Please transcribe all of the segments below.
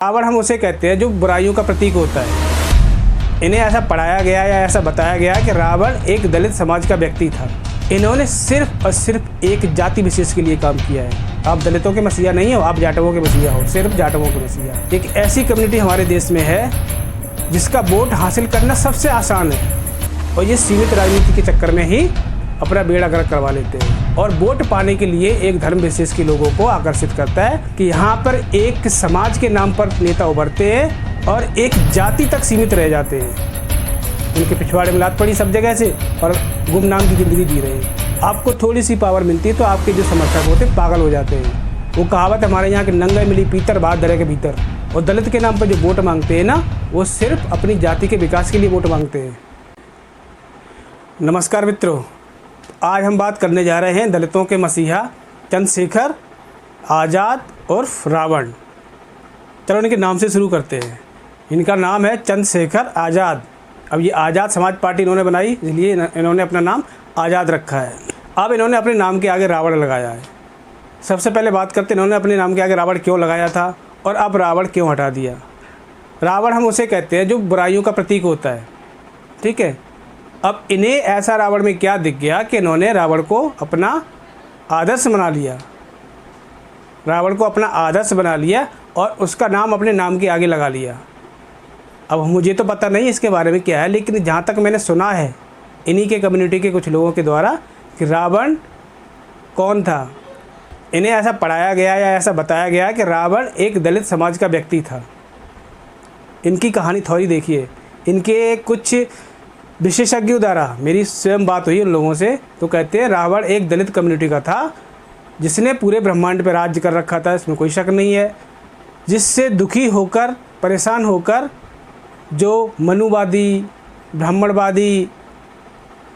रावण हम उसे कहते हैं जो बुराइयों का प्रतीक होता है। इन्हें ऐसा पढ़ाया गया या ऐसा बताया गया कि रावण एक दलित समाज का व्यक्ति था। इन्होंने सिर्फ और सिर्फ एक जाति विशेष के लिए काम किया है। आप दलितों के मसीहा नहीं हो, आप जाटवों के मसीहा हो, सिर्फ जाटवों के मसीहा। एक ऐसी कम्युनिटी हमारे देश में है जिसका वोट हासिल करना सबसे आसान है और ये सीमित राजनीति के चक्कर में ही अपना बेड़ा गर्क करवा लेते हैं और वोट पाने के लिए एक धर्म विशेष के लोगों को आकर्षित करता है कि यहाँ पर एक समाज के नाम पर नेता उभरते हैं और एक जाति तक सीमित रह जाते हैं। उनके पिछवाड़े में लात पड़ी सब जगह से और गुमनाम की ज़िंदगी जी रहे हैं। आपको थोड़ी सी पावर मिलती है तो आपके जो समर्थक होते हैं पागल हो जाते हैं। वो कहावत हमारे यहाँ के नंगे मिली पीतर बात दरे के भीतर। और दलित के नाम पर जो वोट मांगते हैं ना, वो सिर्फ अपनी जाति के विकास के लिए वोट मांगते हैं। नमस्कार मित्रों, आज हम बात करने जा रहे हैं दलितों के मसीहा चंद्रशेखर आज़ाद और रावण। चलो इनके नाम से शुरू करते हैं। इनका नाम है चंद्रशेखर आज़ाद। अब ये आज़ाद समाज पार्टी इन्होंने बनाई, इसलिए इन्होंने अपना नाम आज़ाद रखा है। अब इन्होंने अपने नाम के आगे रावण लगाया है। सबसे पहले बात करते हैं इन्होंने अपने नाम के आगे रावण क्यों लगाया था और अब रावण क्यों हटा दिया। रावण हम उसे कहते हैं जो बुराइयों का प्रतीक होता है, ठीक है। अब इन्हें ऐसा रावण में क्या दिख गया कि इन्होंने रावण को अपना आदर्श बना लिया। रावण को अपना आदर्श बना लिया और उसका नाम अपने नाम के आगे लगा लिया। अब मुझे तो पता नहीं इसके बारे में क्या है, लेकिन जहाँ तक मैंने सुना है इन्हीं के कम्युनिटी के कुछ लोगों के द्वारा कि रावण कौन था, इन्हें ऐसा पढ़ाया गया या ऐसा बताया गया कि रावण एक दलित समाज का व्यक्ति था। इनकी कहानी थोड़ी देखिए। इनके कुछ विशेषज्ञों द्वारा मेरी स्वयं बात हुई उन लोगों से, तो कहते हैं रावण एक दलित कम्युनिटी का था जिसने पूरे ब्रह्मांड पर राज्य कर रखा था, इसमें कोई शक नहीं है। जिससे दुखी होकर, परेशान होकर जो मनुवादी, ब्राह्मणवादी,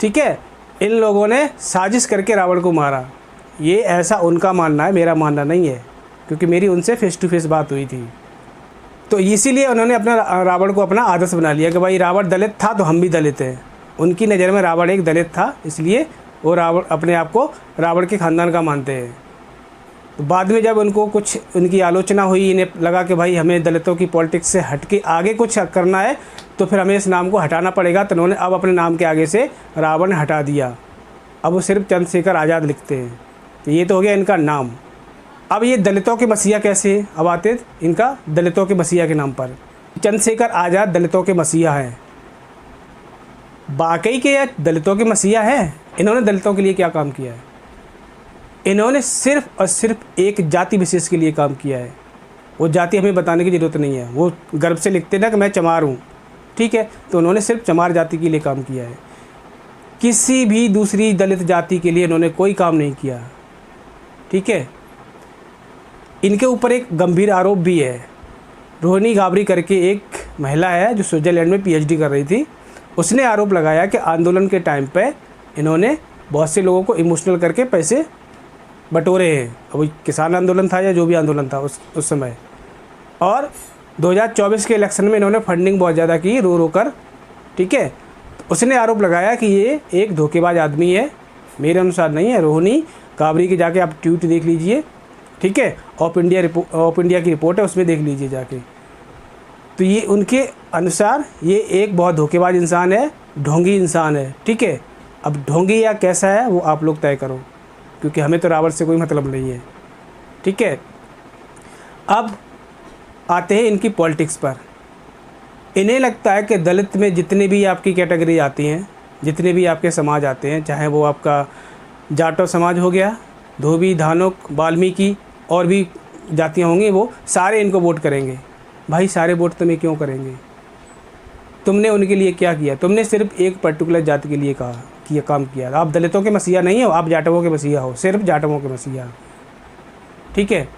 ठीक है, इन लोगों ने साजिश करके रावण को मारा। ये ऐसा उनका मानना है, मेरा मानना नहीं है, क्योंकि मेरी उनसे फेस टू फेस बात हुई थी। तो इसीलिए उन्होंने अपना रावण को अपना आदर्श बना लिया कि भाई रावण दलित था तो हम भी दलित हैं। उनकी नज़र में रावण एक दलित था, इसलिए वो रावण अपने आप को रावण के ख़ानदान का मानते हैं। तो बाद में जब उनको कुछ उनकी आलोचना हुई, इन्हें लगा कि भाई हमें दलितों की पॉलिटिक्स से हट के आगे कुछ करना है तो फिर हमें इस नाम को हटाना पड़ेगा। तो उन्होंने अब अपने नाम के आगे से रावण हटा दिया। अब वो सिर्फ चंद्रशेखर आज़ाद लिखते हैं। तो ये तो हो गया इनका नाम। अब ये दलितों के मसीहा कैसे है, अब आते इनका दलितों के मसीहा के नाम पर। चंद्रशेखर आज़ाद दलितों के मसीहा हैं। वाकई के ये दलितों के मसीहा हैं। इन्होंने दलितों के लिए क्या काम किया है? इन्होंने सिर्फ और सिर्फ एक जाति विशेष के लिए काम किया है। वो जाति हमें बताने की ज़रूरत नहीं है। वो गर्व से लिखते ना कि मैं चमार हूँ, ठीक है। तो उन्होंने सिर्फ चमार जाति के लिए काम किया है। किसी भी दूसरी दलित जाति के लिए इन्होंने कोई काम नहीं किया, ठीक है। इनके ऊपर एक गंभीर आरोप भी है। रोहिणी गाबरी करके एक महिला है जो स्विट्ज़रलैंड में पीएचडी कर रही थी। उसने आरोप लगाया कि आंदोलन के टाइम पे इन्होंने बहुत से लोगों को इमोशनल करके पैसे बटोरे हैं। अब किसान आंदोलन था या जो भी आंदोलन था उस समय। और 2024 के इलेक्शन में इन्होंने फंडिंग बहुत ज़्यादा की रो रो कर, ठीक है। तो उसने आरोप लगाया कि ये एक धोखेबाज आदमी है। मेरे अनुसार नहीं है। रोहिणी गाबरी के जाके आप ट्वीट देख लीजिए, ठीक है। ऑफ इंडिया की रिपोर्ट है, उसमें देख लीजिए जाके। तो ये उनके अनुसार ये एक बहुत धोखेबाज इंसान है, ढोंगी इंसान है, ठीक है। अब ढोंगी या कैसा है वो आप लोग तय करो, क्योंकि हमें तो रावण से कोई मतलब नहीं है, ठीक है। अब आते हैं इनकी पॉलिटिक्स पर। इन्हें लगता है कि दलित में जितने भी आपकी कैटेगरी आती हैं, जितने भी आपके समाज आते हैं, चाहे वो आपका जाटव समाज हो गया, धोबी, धानुक, वाल्मीकि और भी जातियाँ होंगी, वो सारे इनको वोट करेंगे। भाई सारे वोट तुम्हें क्यों करेंगे? तुमने उनके लिए क्या किया? तुमने सिर्फ एक पर्टिकुलर जाति के लिए काम किया। आप दलितों के मसीहा नहीं हो, आप जाटवों के मसीहा हो, सिर्फ जाटवों के मसीहा, ठीक है।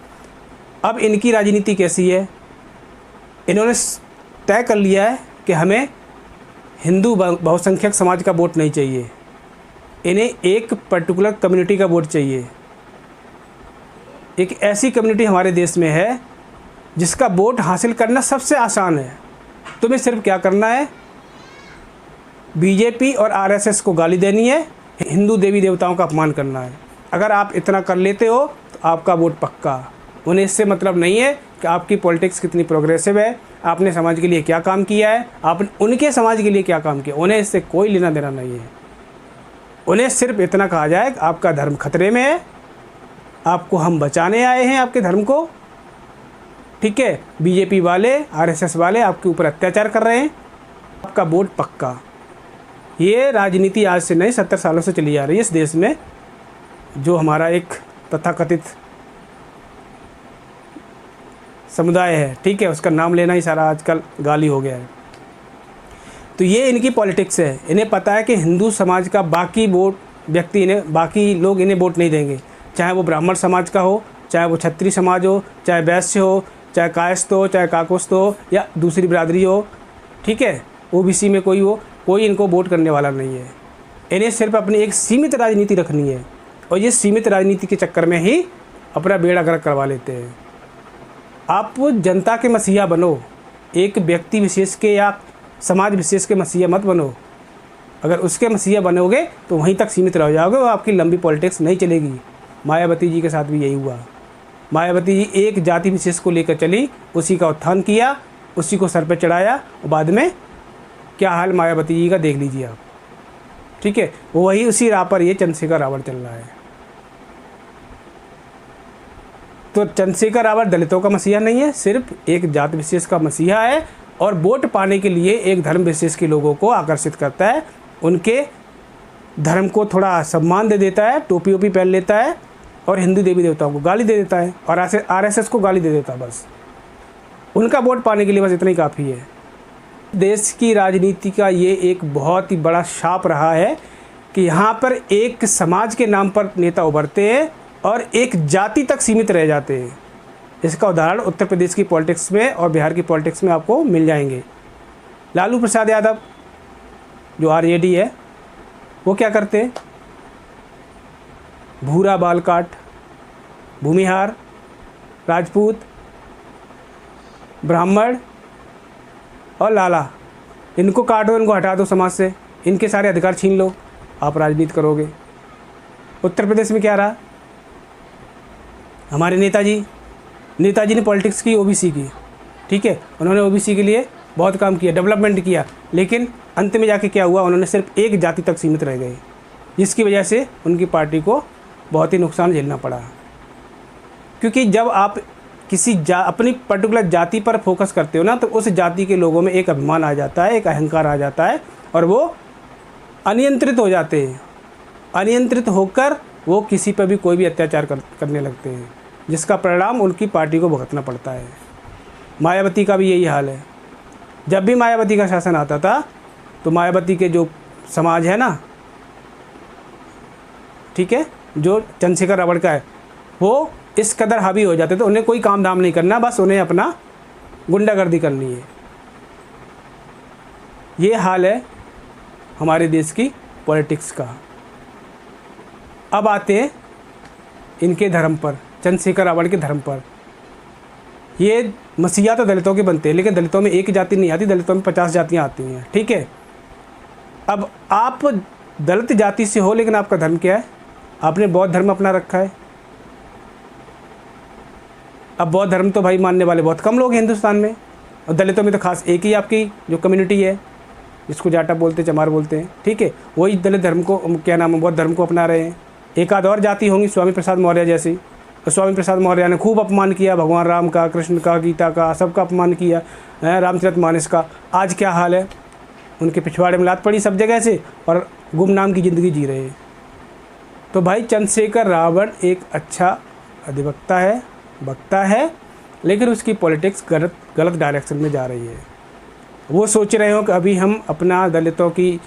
अब इनकी राजनीति कैसी है? इन्होंने तय कर लिया है कि हमें हिंदू बहुसंख्यक समाज का वोट नहीं चाहिए। इन्हें एक पर्टिकुलर कम्युनिटी का वोट चाहिए। एक ऐसी कम्युनिटी हमारे देश में है जिसका वोट हासिल करना सबसे आसान है। तुम्हें सिर्फ क्या करना है? बीजेपी और आरएसएस को गाली देनी है, हिंदू देवी देवताओं का अपमान करना है। अगर आप इतना कर लेते हो तो आपका वोट पक्का। उन्हें इससे मतलब नहीं है कि आपकी पॉलिटिक्स कितनी प्रोग्रेसिव है, आपने समाज के लिए क्या काम किया है, आपने उनके समाज के लिए क्या काम किया। उन्हें इससे कोई लेना देना नहीं है। उन्हें सिर्फ इतना कहा जाए कि आपका धर्म खतरे में है, आपको हम बचाने आए हैं आपके धर्म को, ठीक है। बीजेपी वाले, आरएसएस वाले आपके ऊपर अत्याचार कर रहे हैं, आपका वोट पक्का। ये राजनीति आज से नहीं 70 सालों से चली आ रही है इस देश में। जो हमारा एक तथाकथित समुदाय है, ठीक है, उसका नाम लेना ही सारा आजकल गाली हो गया है। तो ये इनकी पॉलिटिक्स है। इन्हें पता है कि हिंदू समाज का बाकी वोट व्यक्ति इन्हें, बाकी लोग इन्हें वोट नहीं देंगे, चाहे वो ब्राह्मण समाज का हो, चाहे वो क्षत्रिय समाज हो, चाहे वैश्य हो, चाहे कायस्थ हो, चाहे काकुस्थ हो, या दूसरी बिरादरी हो, ठीक है, ओबीसी में कोई हो, कोई इनको वोट करने वाला नहीं है। इन्हें सिर्फ अपनी एक सीमित राजनीति रखनी है, और ये सीमित राजनीति के चक्कर में ही अपना बेड़ा गर्क करवा लेते हैं। आप जनता के मसीहा बनो, एक व्यक्ति विशेष के या समाज विशेष के मसीहा मत बनो। अगर उसके मसीहा बनोगे तो वहीं तक सीमित रह जाओगे, और आपकी लंबी पॉलिटिक्स नहीं चलेगी। मायावती जी के साथ भी यही हुआ। मायावती जी एक जाति विशेष को लेकर चली, उसी का उत्थान किया, उसी को सर पे चढ़ाया, और बाद में क्या हाल मायावती जी का देख लीजिए आप, ठीक है। वही उसी राह पर ये चंद्रशेखर रावण चल रहा है। तो चंद्रशेखर रावण दलितों का मसीहा नहीं है, सिर्फ एक जाति विशेष का मसीहा है, और वोट पाने के लिए एक धर्म विशेष के लोगों को आकर्षित करता है, उनके धर्म को थोड़ा सम्मान दे देता है, टोपी ओपी पहन लेता है, और हिंदू देवी देवताओं को गाली दे देता है, और आरएसएस को गाली दे देता है। बस उनका वोट पाने के लिए बस इतना ही काफ़ी है। देश की राजनीति का ये एक बहुत ही बड़ा शाप रहा है कि यहाँ पर एक समाज के नाम पर नेता उभरते हैं और एक जाति तक सीमित रह जाते हैं। इसका उदाहरण उत्तर प्रदेश की पॉलिटिक्स में और बिहार की पॉलिटिक्स में आपको मिल जाएंगे। लालू प्रसाद यादव जो आरजेडी है, वो क्या करते हैं? भूरा बालकाट, भूमिहार, राजपूत, ब्राह्मण और लाला, इनको काटो, इनको हटा दो समाज से, इनके सारे अधिकार छीन लो, आप राजनीति करोगे। उत्तर प्रदेश में क्या रहा? हमारे नेताजी ने पॉलिटिक्स की ओबीसी की, ठीक है, उन्होंने ओबीसी के लिए बहुत काम किया, डेवलपमेंट किया, लेकिन अंत में जाके क्या हुआ, उन्होंने सिर्फ एक जाति तक सीमित रह गए, जिसकी वजह से उनकी पार्टी को बहुत ही नुकसान झेलना पड़ा। क्योंकि जब आप किसी अपनी पर्टिकुलर जाति पर फोकस करते हो ना, तो उस जाति के लोगों में एक अभिमान आ जाता है, एक अहंकार आ जाता है, और वो अनियंत्रित हो जाते हैं। अनियंत्रित होकर वो किसी पर भी कोई भी अत्याचार करने लगते हैं, जिसका परिणाम उनकी पार्टी को भुगतना पड़ता है। मायावती का भी यही हाल है। जब भी मायावती का शासन आता था, तो मायावती के जो समाज है ना, ठीक है, जो चंद्रशेखर रावण का है, वो इस कदर हावी हो जाते थे, उन्हें कोई काम धाम नहीं करना, बस उन्हें अपना गुंडागर्दी करनी है। ये हाल है हमारे देश की पॉलिटिक्स का। अब आते हैं इनके धर्म पर, चंद्रशेखर रावण के धर्म पर। ये मसीहा तो दलितों के बनते हैं, लेकिन दलितों में एक जाति नहीं आती, दलितों में 50 जातियाँ आती हैं, ठीक है। अब आप दलित जाति से हो, लेकिन आपका धर्म क्या है? आपने बौद्ध धर्म अपना रखा है। अब बौद्ध धर्म तो भाई मानने वाले बहुत कम लोग हैं हिंदुस्तान में, और दलितों में तो खास एक ही आपकी जो कम्युनिटी है, जिसको जाटा बोलते हैं, चमार बोलते हैं, ठीक है, वही दलित धर्म को, क्या नाम है, बौद्ध धर्म को अपना रहे हैं। एक आध और जाति होंगी स्वामी प्रसाद मौर्य जैसी, तो स्वामी प्रसाद मौर्य ने खूब अपमान किया भगवान राम का, कृष्ण का, गीता का, सबका अपमान किया, रामचरितमानस का। आज क्या हाल है? उनके पिछवाड़े में लात पड़ी सब जगह से, और गुमनाम की ज़िंदगी जी रहे हैं। तो भाई चंद्रशेखर रावण एक अच्छा अधिवक्ता है, वक्ता है, लेकिन उसकी पॉलिटिक्स गलत डायरेक्शन में जा रही है। वो सोच रहे हो कि अभी हम अपना दलितों की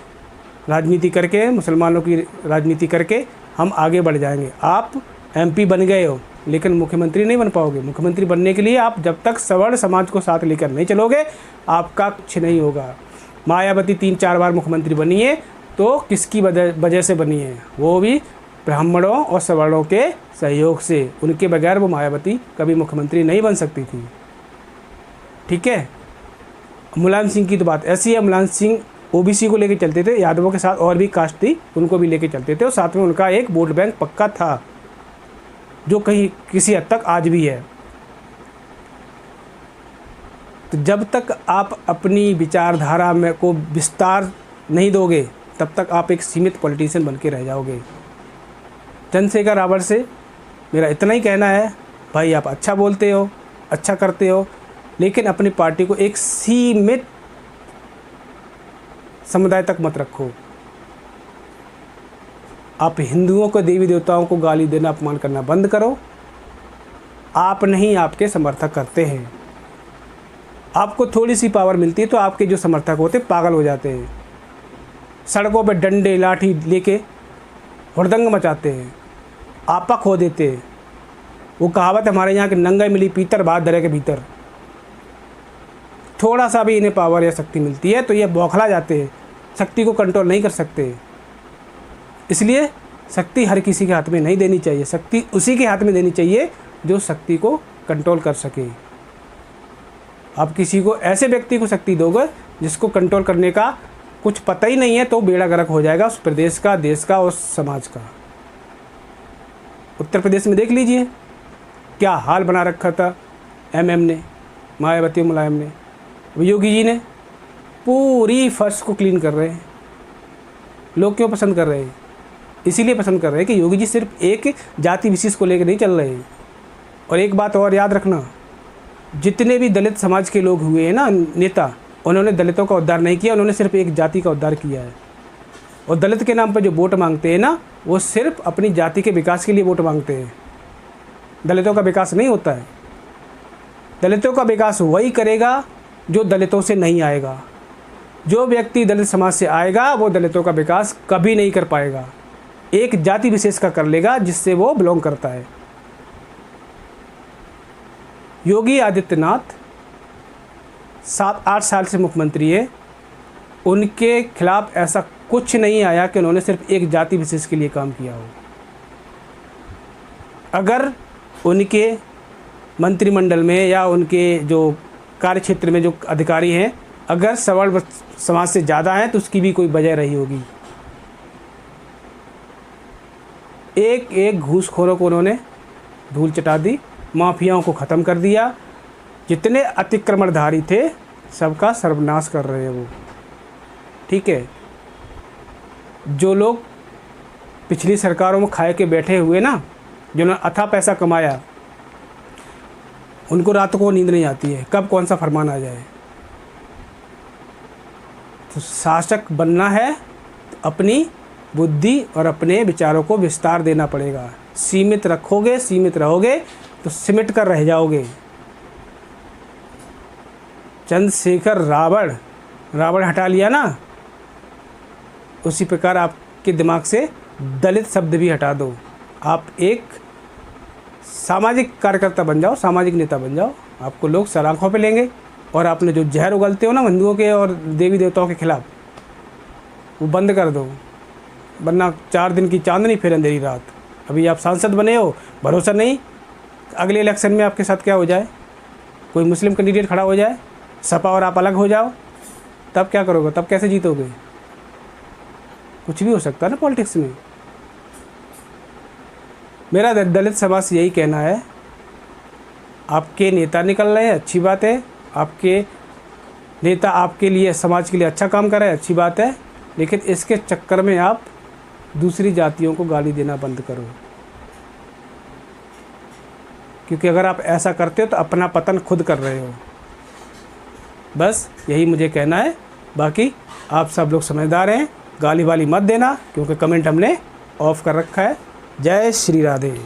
राजनीति करके, मुसलमानों की राजनीति करके हम आगे बढ़ जाएंगे। आप एमपी बन गए हो, लेकिन मुख्यमंत्री नहीं बन पाओगे। मुख्यमंत्री बनने के लिए आप जब तक सवर्ण समाज को साथ लेकर नहीं चलोगे, आपका कुछ नहीं होगा। मायावती 3-4 बार मुख्यमंत्री बनी है, तो किसकी वजह से बनी है? वो भी ब्राह्मणों और सवर्णों के सहयोग से। उनके बगैर वो मायावती कभी मुख्यमंत्री नहीं बन सकती थी, ठीक है। मुलायम सिंह की तो बात ऐसी है, मुलायम सिंह ओबीसी को लेके चलते थे, यादवों के साथ और भी कास्ट थी उनको भी लेके चलते थे, और साथ में उनका एक वोट बैंक पक्का था, जो कहीं किसी हद तक आज भी है। तो जब तक आप अपनी विचारधारा में को विस्तार नहीं दोगे तब तक आप एक सीमित पॉलिटिशियन बन के रह जाओगे। चंद्रशेखर रावण से मेरा इतना ही कहना है, भाई आप अच्छा बोलते हो, अच्छा करते हो, लेकिन अपनी पार्टी को एक सीमित समुदाय तक मत रखो। आप हिंदुओं को, देवी देवताओं को गाली देना, अपमान करना बंद करो। आप नहीं, आपके समर्थक करते हैं। आपको थोड़ी सी पावर मिलती है तो आपके जो समर्थक होते पागल हो जाते हैं, सड़कों पे डंडे लाठी लेके हुड़दंग मचाते हैं, आपा खो देते हैं। वो कहावत हमारे यहाँ के नंगा मिली पीतर बात दरे के भीतर। थोड़ा सा भी इन्हें पावर या शक्ति मिलती है तो ये बौखला जाते हैं, शक्ति को कंट्रोल नहीं कर सकते। इसलिए शक्ति हर किसी के हाथ में नहीं देनी चाहिए। शक्ति उसी के हाथ में देनी चाहिए जो शक्ति को कंट्रोल कर सके। आप किसी को, ऐसे व्यक्ति को शक्ति दोगे जिसको कंट्रोल करने का कुछ पता ही नहीं है, तो बेड़ा गर्क हो जाएगा उस प्रदेश का, देश का और समाज का। उत्तर प्रदेश में देख लीजिए क्या हाल बना रखा था एमएम ने, मायावती मुलायम ने। योगी जी ने पूरी फर्श को क्लीन कर रहे हैं। लोग क्यों पसंद कर रहे हैं? इसीलिए पसंद कर रहे हैं कि योगी जी सिर्फ एक जाति विशेष को लेकर नहीं चल रहे हैं। और एक बात और याद रखना, जितने भी दलित समाज के लोग हुए हैं ना नेता, उन्होंने दलितों का उद्धार नहीं किया, उन्होंने सिर्फ एक जाति का उद्धार किया है। और दलित के नाम पर जो वोट मांगते हैं ना, वो सिर्फ अपनी जाति के विकास के लिए वोट मांगते हैं। दलितों का विकास नहीं होता है। दलितों का विकास वही करेगा जो दलितों से नहीं आएगा। जो व्यक्ति दलित समाज से आएगा वो दलितों का विकास कभी नहीं कर पाएगा, एक जाति विशेष का कर लेगा जिससे वो बिलोंग करता है। योगी आदित्यनाथ 7-8 साल से मुख्यमंत्री है, उनके खिलाफ ऐसा कुछ नहीं आया कि उन्होंने सिर्फ एक जाति विशेष के लिए काम किया हो। अगर उनके मंत्रिमंडल में या उनके जो कार्य क्षेत्र में जो अधिकारी हैं अगर सवर्ण समाज से ज़्यादा हैं तो उसकी भी कोई वजह रही होगी। एक एक घूसखोरों को उन्होंने धूल चटा दी, माफियाओं को ख़त्म कर दिया। जितने अतिक्रमणधारी थे सबका सर्वनाश कर रहे हैं वो। ठीक है, जो लोग पिछली सरकारों में खाए के बैठे हुए ना, जिन्होंने अथाह पैसा कमाया, उनको रात को नींद नहीं आती है कब कौन सा फरमान आ जाए। तो शासक बनना है तो अपनी बुद्धि और अपने विचारों को विस्तार देना पड़ेगा। सीमित रखोगे, सीमित रहोगे तो सिमट कर रह जाओगे। चंद्रशेखर रावण हटा लिया ना, उसी प्रकार आपके दिमाग से दलित शब्द भी हटा दो। आप एक सामाजिक कार्यकर्ता बन जाओ, सामाजिक नेता बन जाओ, आपको लोग सर आँखों पे लेंगे। और आपने जो जहर उगलते हो ना हिंदुओं के और देवी देवताओं के खिलाफ, वो बंद कर दो, वरना 4 दिन की चांदनी फिर अंधेरी रात। अभी आप सांसद बने हो, भरोसा नहीं अगले इलेक्शन में आपके साथ क्या हो जाए, कोई मुस्लिम कैंडिडेट खड़ा हो जाए, सपा और आप अलग हो जाओ, तब क्या करोगे? तब कैसे जीतोगे? कुछ भी हो सकता है ना पॉलिटिक्स में। मेरा दलित समाज से यही कहना है, आपके नेता निकल रहे हैं, अच्छी बात है। आपके नेता आपके लिए, समाज के लिए अच्छा काम कर रहे हैं, अच्छी बात है। लेकिन इसके चक्कर में आप दूसरी जातियों को गाली देना बंद करो, क्योंकि अगर आप ऐसा करते हो तो अपना पतन खुद कर रहे हो। बस यही मुझे कहना है। बाकी आप सब लोग समझदार हैं, गाली वाली मत देना, क्योंकि कमेंट हमने ऑफ कर रखा है। जय श्री राधे।